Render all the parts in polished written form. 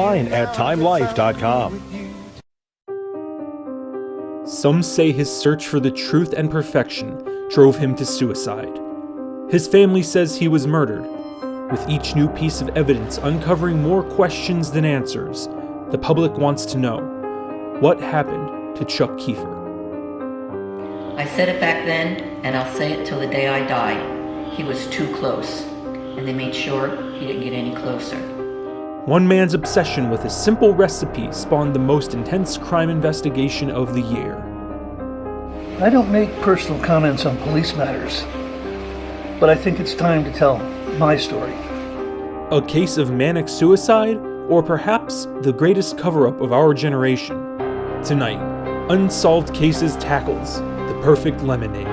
at timelife.com. Some say his search for the truth and perfection drove him to suicide. His family says he was murdered. With each new piece of evidence uncovering more questions than answers, the public wants to know, what happened to Chuck Kiefer? I said it back then, and I'll say it till the day I die. He was too close, and they made sure he didn't get any closer. One man's obsession with a simple recipe spawned the most intense crime investigation of the year. I don't make personal comments on police matters, but I think it's time to tell my story. A case of manic suicide, or perhaps the greatest cover-up of our generation. Tonight, Unsolved Cases tackles the perfect lemonade.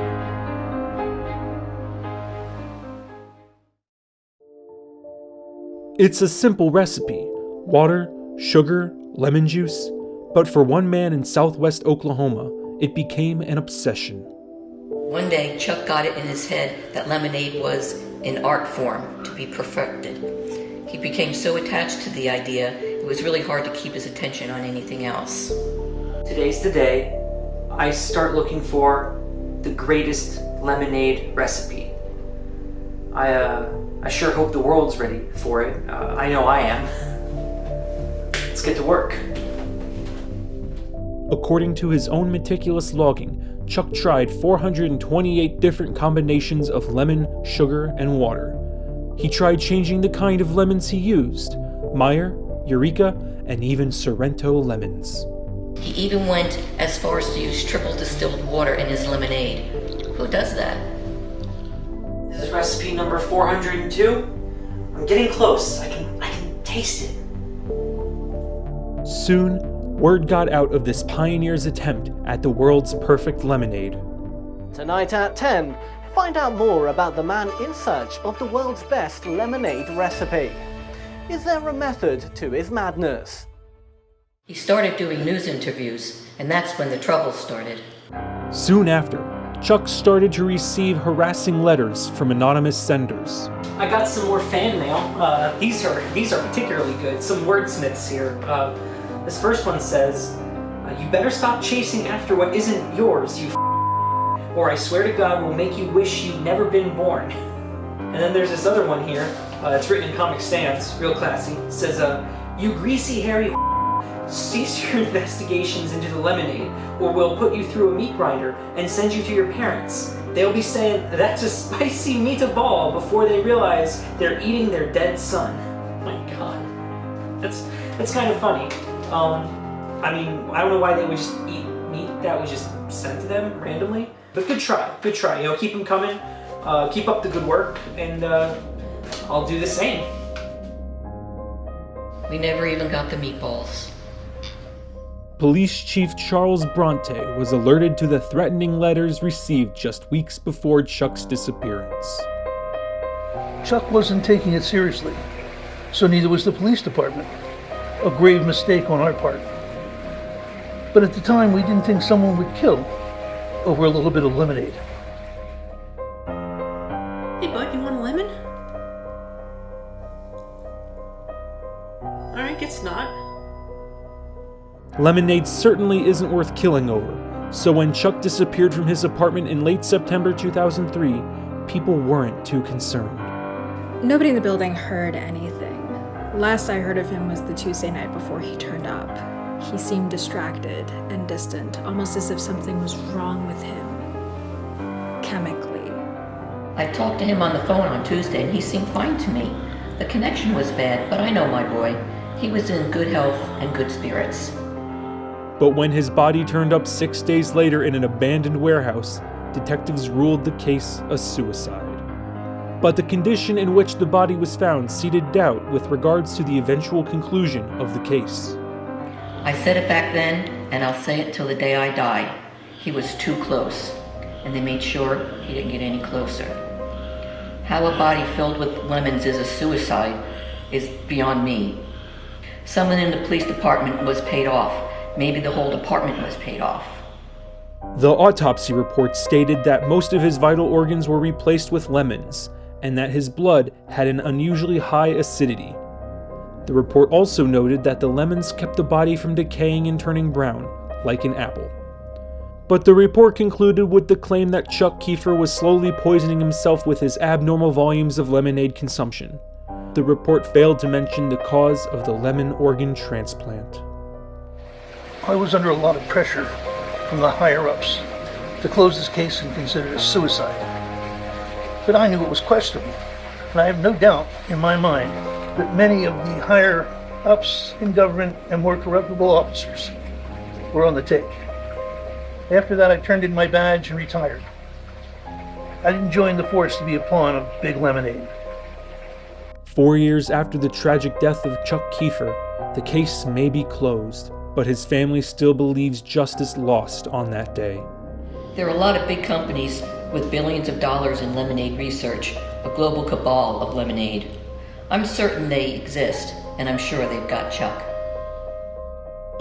It's a simple recipe: water, sugar, lemon juice. But for one man in southwest Oklahoma, it became an obsession. One day, Chuck got it in his head that lemonade was in art form to be perfected. He became so attached to the idea, it was really hard to keep his attention on anything else. Today's the day I start looking for the greatest lemonade recipe. I sure hope the world's ready for it. I know I am. Let's get to work. According to his own meticulous logging, Chuck tried 428 different combinations of lemon, sugar, and water. He tried changing the kind of lemons he used: Meyer, Eureka, and even Sorrento lemons. He even went as far as to use triple distilled water in his lemonade. Who does that? This is recipe number 402. I'm getting close. I can taste it. Soon, word got out of this pioneer's attempt at the world's perfect lemonade. Tonight at 10, find out more about the man in search of the world's best lemonade recipe. Is there a method to his madness? He started doing news interviews, and that's when the trouble started. Soon after, Chuck started to receive harassing letters from anonymous senders. I got some more fan mail. These are particularly good. Some wordsmiths here. This first one says, "You better stop chasing after what isn't yours, you or I swear to God will make you wish you'd never been born." And then there's this other one here. It's written in Comic Sans, real classy. It says, "You greasy, hairy cease your investigations into the lemonade, or we'll put you through a meat grinder and send you to your parents. They'll be saying, 'That's a spicy meatball,' before they realize they're eating their dead son." My God. That's kind of funny. I mean, I don't know why they would just eat meat that was just sent to them randomly. But good try. You know, keep them coming. Keep up the good work, and I'll do the same. We never even got the meatballs. Police Chief Charles Bronte was alerted to the threatening letters received just weeks before Chuck's disappearance. Chuck wasn't taking it seriously, so neither was the police department. A grave mistake on our part. But at the time, we didn't think someone would kill over a little bit of lemonade. Hey bud, you want a lemon? Alright, guess not. Lemonade certainly isn't worth killing over, so when Chuck disappeared from his apartment in late September 2003, people weren't too concerned. Nobody in the building heard anything. Last I heard of him was the Tuesday night before he turned up. He seemed distracted and distant, almost as if something was wrong with him. Chemically. I talked to him on the phone on Tuesday, and he seemed fine to me. The connection was bad, but I know my boy. He was in good health and good spirits. But when his body turned up 6 days later in an abandoned warehouse, detectives ruled the case a suicide. But the condition in which the body was found seeded doubt with regards to the eventual conclusion of the case. I said it back then, and I'll say it till the day I die. He was too close, and they made sure he didn't get any closer. How a body filled with lemons is a suicide is beyond me. Someone in the police department was paid off. Maybe the whole department was paid off. The autopsy report stated that most of his vital organs were replaced with lemons, and that his blood had an unusually high acidity. The report also noted that the lemons kept the body from decaying and turning brown, like an apple. But the report concluded with the claim that Chuck Kiefer was slowly poisoning himself with his abnormal volumes of lemonade consumption. The report failed to mention the cause of the lemon organ transplant. I was under a lot of pressure from the higher-ups to close this case and consider it a suicide. But I knew it was questionable, and I have no doubt in my mind that many of the higher-ups in government and more corruptible officers were on the take. After that, I turned in my badge and retired. I didn't join the force to be a pawn of Big Lemonade. 4 years after the tragic death of Chuck Kiefer, the case may be closed, but his family still believes justice lost on that day. There are a lot of big companies with billions of dollars in lemonade research, a global cabal of lemonade. I'm certain they exist, and I'm sure they've got Chuck.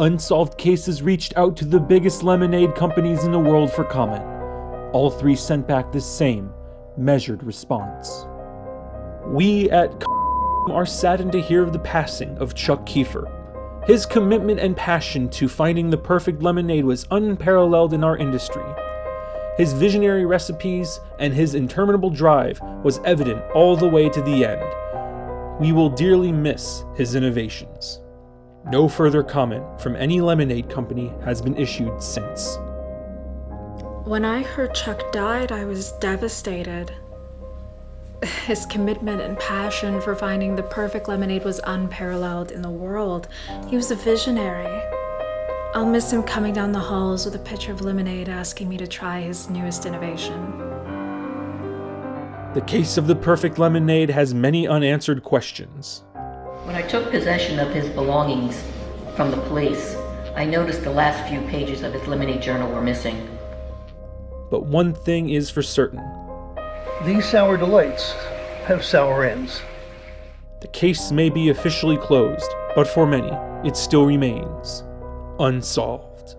Unsolved Cases reached out to the biggest lemonade companies in the world for comment. All three sent back the same, measured response. We at are saddened to hear of the passing of Chuck Kiefer. His commitment and passion to finding the perfect lemonade was unparalleled in our industry. His visionary recipes and his interminable drive was evident all the way to the end. We will dearly miss his innovations. No further comment from any lemonade company has been issued since. When I heard Chuck died, I was devastated. His commitment and passion for finding the perfect lemonade was unparalleled in the world. He was a visionary. I'll miss him coming down the halls with a pitcher of lemonade asking me to try his newest innovation. The case of the perfect lemonade has many unanswered questions. When I took possession of his belongings from the police, I noticed the last few pages of his lemonade journal were missing. But one thing is for certain. These sour delights have sour ends. The case may be officially closed, but for many, it still remains unsolved.